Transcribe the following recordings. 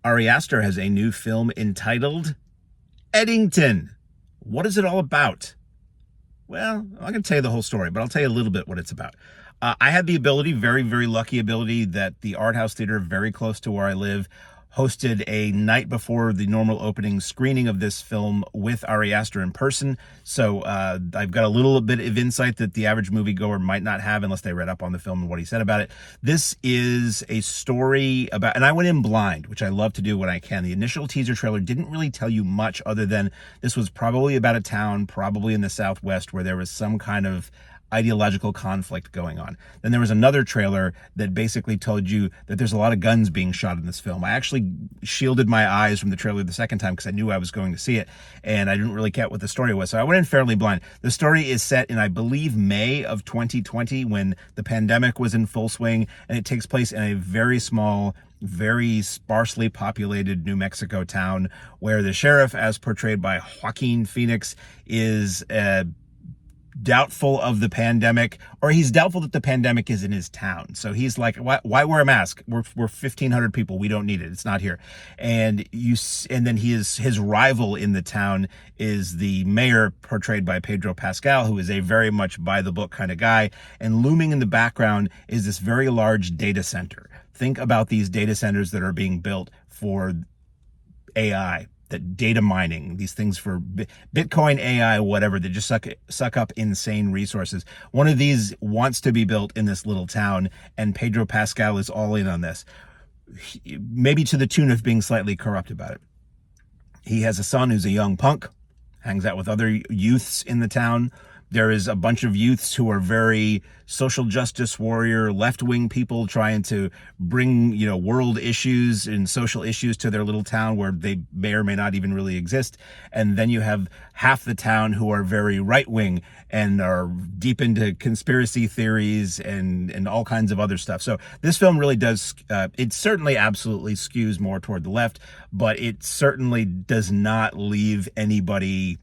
Ari Aster has a new film entitled Eddington. What is it all about? Well, I'm not going to tell you the whole story, but I'll tell you a little bit what it's about. I had the ability, very, very lucky ability, that the Art House Theater, very close to where I live, hosted a night before the normal opening screening of this film with Ari Aster in person. So I've got a little bit of insight that the average moviegoer might not have unless they read up on the film and what he said about it. This is a story about, and I went in blind, which I love to do when I can. The initial teaser trailer didn't really tell you much other than this was probably about a town, probably in the Southwest, where there was some kind of ideological conflict going on. Then there was another trailer that basically told you that there's a lot of guns being shot in this film. I actually shielded my eyes from the trailer the second time because I knew I was going to see it, and I didn't really get what the story was. So I went in fairly blind. The story is set in, I believe, May of 2020, when the pandemic was in full swing, and it takes place in a very small, very sparsely populated New Mexico town where the sheriff, as portrayed by Joaquin Phoenix, is doubtful of the pandemic, or he's doubtful that the pandemic is in his town. So he's like, why wear a mask? We're 1,500 people. We don't need it. It's not here. And then his rival in the town is the mayor, portrayed by Pedro Pascal, who is a very much by the book kind of guy. And looming in the background is this very large data center. Think about these data centers that are being built for AI, that data mining, these things for Bitcoin, AI, whatever, that just suck up insane resources. One of these wants to be built in this little town, and Pedro Pascal is all in on this, maybe to the tune of being slightly corrupt about it. He has a son who's a young punk, hangs out with other youths in the town. There is a bunch of youths who are very social justice warrior, left-wing people trying to bring, world issues and social issues to their little town where they may or may not even really exist. And then you have half the town who are very right-wing and are deep into conspiracy theories and all kinds of other stuff. So this film really does, it certainly absolutely skews more toward the left, but it certainly does not leave anybody,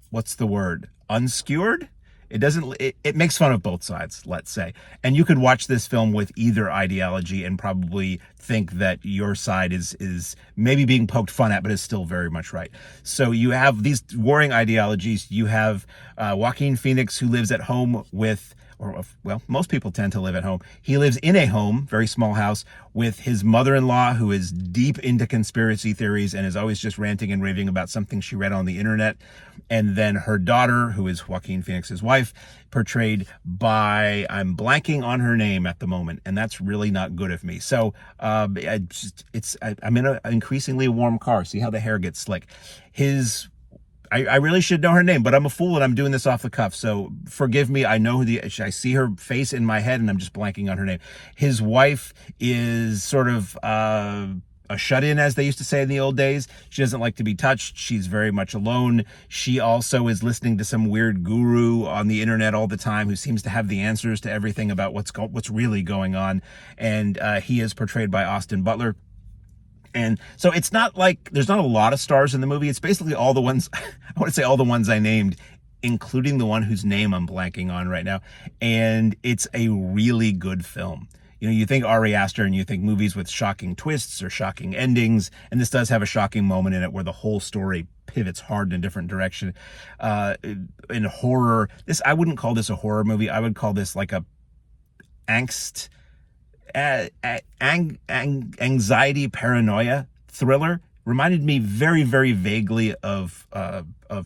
what's the word? Unskewered? It makes fun of both sides, let's say. And you could watch this film with either ideology and probably think that your side is maybe being poked fun at, but is still very much right. So you have these warring ideologies. You have Joaquin Phoenix, who lives at home with, well, most people tend to live at home. He lives in a home, very small house, with his mother-in-law, who is deep into conspiracy theories and is always just ranting and raving about something she read on the internet. And then her daughter, who is Joaquin Phoenix's wife, portrayed by, I'm blanking on her name at the moment, and that's really not good of me. So I'm in an increasingly warm car. See how the hair gets slick. I really should know her name, but I'm a fool and I'm doing this off the cuff. So forgive me. I know I see her face in my head and I'm just blanking on her name. His wife is sort of a shut-in, as they used to say in the old days. She doesn't like to be touched. She's very much alone. She also is listening to some weird guru on the internet all the time who seems to have the answers to everything about what's really going on. And he is portrayed by Austin Butler. And so it's not like there's not a lot of stars in the movie. It's basically all the ones, I want to say all the ones I named, including the one whose name I'm blanking on right now. And it's a really good film. You think Ari Aster and you think movies with shocking twists or shocking endings. And this does have a shocking moment in it where the whole story pivots hard in a different direction. In horror, I wouldn't call this a horror movie. I would call this like a angst, anxiety, paranoia thriller. Reminded me very, very vaguely of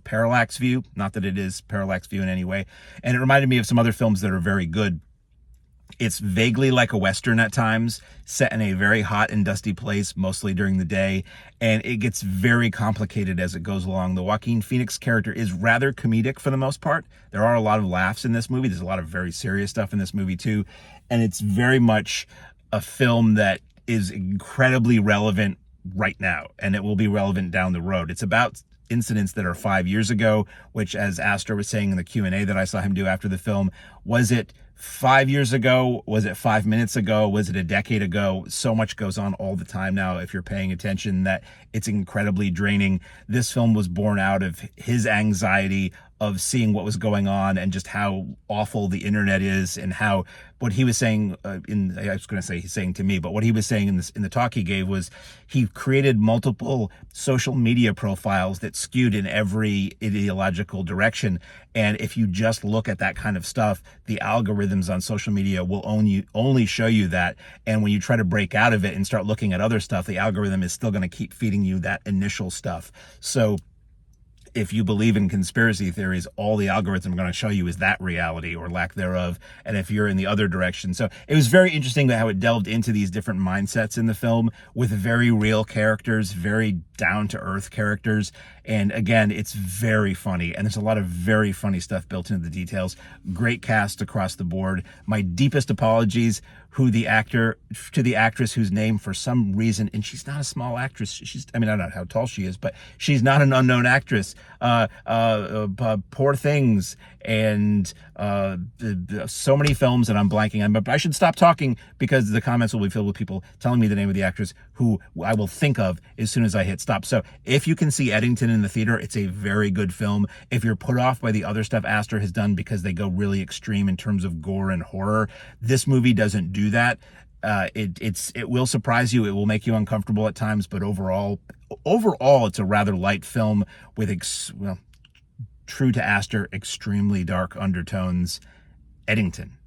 Parallax View. Not that it is Parallax View in any way. And it reminded me of some other films that are very good. It's vaguely like a Western at times, set in a very hot and dusty place, mostly during the day, and it gets very complicated as it goes along. The Joaquin Phoenix character is rather comedic for the most part. There are a lot of laughs in this movie. There's a lot of very serious stuff in this movie too, and it's very much a film that is incredibly relevant right now, and it will be relevant down the road. It's about incidents that are 5 years ago, which, as Astor was saying in the Q&A that I saw him do after the film, was it 5 years ago? Was it 5 minutes ago? Was it a decade ago? So much goes on all the time now, if you're paying attention, that it's incredibly draining. This film was born out of his anxiety of seeing what was going on and just how awful the internet is, and how what he was saying I was going to say he's saying to me, but what he was saying in the talk he gave was he created multiple social media profiles that skewed in every ideological direction. And if you just look at that kind of stuff, the algorithms on social media will only show you that. And when you try to break out of it and start looking at other stuff, the algorithm is still going to keep feeding you that initial stuff. So if you believe in conspiracy theories, all the algorithm are going to show you is that reality or lack thereof. And if you're in the other direction. So it was very interesting how it delved into these different mindsets in the film with very real characters, very down to earth characters. And again, it's very funny. And there's a lot of very funny stuff built into the details. Great cast across the board. My deepest apologies to the actress whose name for some reason, and she's not a small actress. I don't know how tall she is, but she's not an unknown actress. Poor Things, and so many films that I'm blanking on, but I should stop talking because the comments will be filled with people telling me the name of the actress who I will think of as soon as I hit stop. So if you can see Eddington in the theater, it's a very good film. If you're put off by the other stuff Astor has done because they go really extreme in terms of gore and horror, this movie doesn't do that. It will surprise you. It will make you uncomfortable at times, but overall, it's a rather light film with, true to Astor, extremely dark undertones. Eddington.